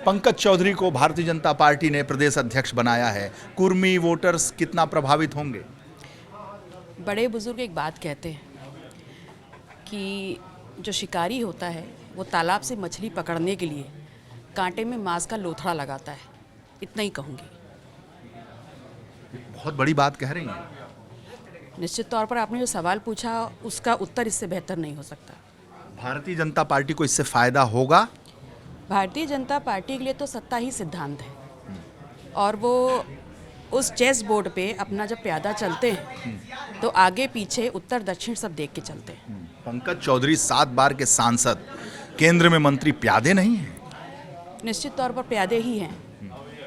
पंकज चौधरी को भारतीय जनता पार्टी ने प्रदेश अध्यक्ष बनाया है। कुर्मी वोटर्स कितना प्रभावित होंगे? बड़े बुजुर्ग एक बात कहते हैं कि जो शिकारी होता है वो तालाब से मछली पकड़ने के लिए कांटे में मांस का लोथड़ा लगाता है। इतना ही कहूँगी। बहुत बड़ी बात कह रही हैं। निश्चित तौर पर आपने जो सवाल पूछा उसका उत्तर इससे बेहतर नहीं हो सकता। भारतीय जनता पार्टी को इससे फायदा होगा? भारतीय जनता पार्टी के लिए तो सत्ता ही सिद्धांत है और वो उस चेस बोर्ड पे अपना जब प्यादा चलते हैं तो आगे पीछे उत्तर दक्षिण सब देख के चलते हैं। पंकज चौधरी 7 बार के सांसद, केंद्र में मंत्री, प्यादे नहीं हैं? निश्चित तौर पर प्यादे ही हैं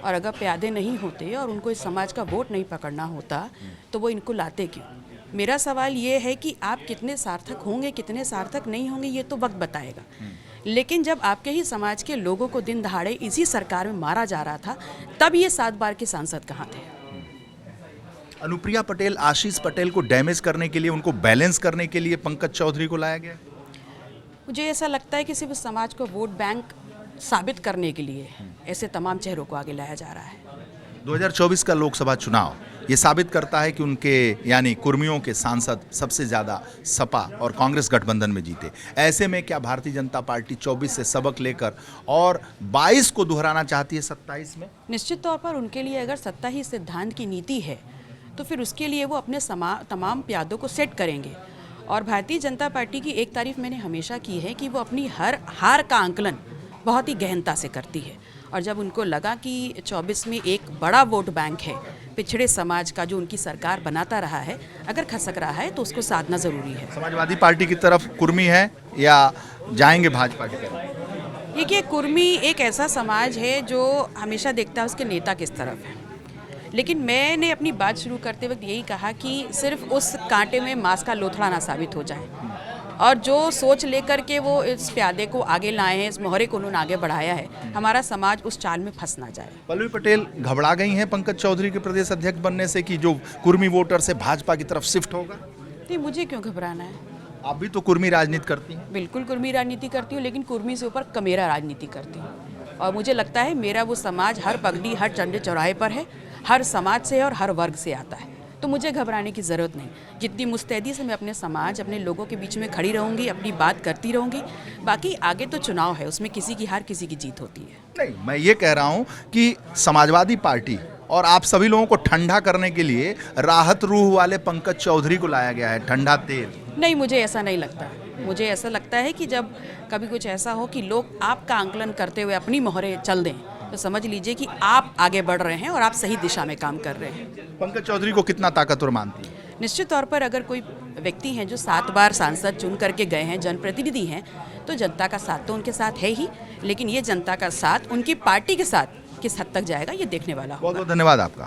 और अगर प्यादे नहीं होते और उनको इस समाज का वोट नहीं पकड़ना होता तो वो इनको लाते क्यों? मेरा सवाल ये है कि आप कितने सार्थक होंगे, कितने सार्थक नहीं होंगे, ये तो वक्त बताएगा। लेकिन जब आपके ही समाज के लोगों को दिन दहाड़े इसी सरकार में मारा जा रहा था तब ये 7 बार के सांसद कहाँ थे? अनुप्रिया पटेल, आशीष पटेल को डैमेज करने के लिए, उनको बैलेंस करने के लिए पंकज चौधरी को लाया गया। मुझे ऐसा लगता है कि सिर्फ समाज को वोट बैंक साबित करने के लिए ऐसे तमाम चेहरों को आगे लाया जा रहा है। 2024 का लोकसभा चुनाव ये साबित करता है कि उनके यानी कुर्मियों के सांसद सबसे ज़्यादा सपा और कांग्रेस गठबंधन में जीते। ऐसे में क्या भारतीय जनता पार्टी 24 से सबक लेकर और 22 को दोहराना चाहती है 27 में? निश्चित तौर पर उनके लिए अगर सत्ता ही सिद्धांत की नीति है तो फिर उसके लिए वो अपने तमाम प्यादों को सेट करेंगे। और भारतीय जनता पार्टी की एक तारीफ मैंने हमेशा की है कि वो अपनी हर हार का आंकलन बहुत ही गहनता से करती है और जब उनको लगा कि 24 में एक बड़ा वोट बैंक है पिछड़े समाज का जो उनकी सरकार बनाता रहा है, अगर खसक रहा है तो उसको साधना ज़रूरी है। समाजवादी पार्टी की तरफ कुर्मी है या जाएंगे भाजपा की तरफ? देखिए, कुर्मी एक ऐसा समाज है जो हमेशा देखता है उसके नेता किस तरफ है। लेकिन मैंने अपनी बात शुरू करते वक्त यही कहा कि सिर्फ उस कांटे में मांस का लोथड़ा ना साबित हो जाए और जो सोच लेकर के वो इस प्यादे को आगे लाए हैं, इस मोहरे को उन्होंने आगे बढ़ाया है, हमारा समाज उस चाल में फंस ना जाए। पल्लवी पटेल घबरा गई हैं पंकज चौधरी के प्रदेश अध्यक्ष बनने से कि जो कुर्मी वोटर से भाजपा की तरफ शिफ्ट होगा? नहीं, मुझे क्यों घबराना है? आप भी तो कुर्मी राजनीति करती हैं। बिल्कुल कुर्मी राजनीति करती हूँ, लेकिन कुर्मी से ऊपर कमेरा राजनीति करती हूँ और मुझे लगता है मेरा वो समाज हर पगड़ी, हर चंडे चौराहे पर है, हर समाज से और हर वर्ग से आता है, तो मुझे घबराने की ज़रूरत नहीं। जितनी मुस्तैदी से मैं अपने समाज, अपने लोगों के बीच में खड़ी रहूँगी, अपनी बात करती रहूँगी। बाकी आगे तो चुनाव है, उसमें किसी की हार किसी की जीत होती है। नहीं, मैं ये कह रहा हूँ कि समाजवादी पार्टी और आप सभी लोगों को ठंडा करने के लिए राहत रूह वाले पंकज चौधरी को लाया गया है, ठंडा तेल। नहीं, मुझे ऐसा नहीं लगता। मुझे ऐसा लगता है कि जब कभी कुछ ऐसा हो कि लोग आपका आंकलन करते हुए अपनी मोहरे चल दें तो समझ लीजिए कि आप आगे बढ़ रहे हैं और आप सही दिशा में काम कर रहे हैं। पंकज चौधरी को कितना ताकतवर मानती है? निश्चित तौर पर अगर कोई व्यक्ति हैं जो 7 बार सांसद चुन करके गए हैं, जनप्रतिनिधि हैं, तो जनता का साथ तो उनके साथ है ही, लेकिन ये जनता का साथ उनकी पार्टी के साथ किस हद तक जाएगा ये देखने वाला होगा। बहुत बहुत धन्यवाद आपका।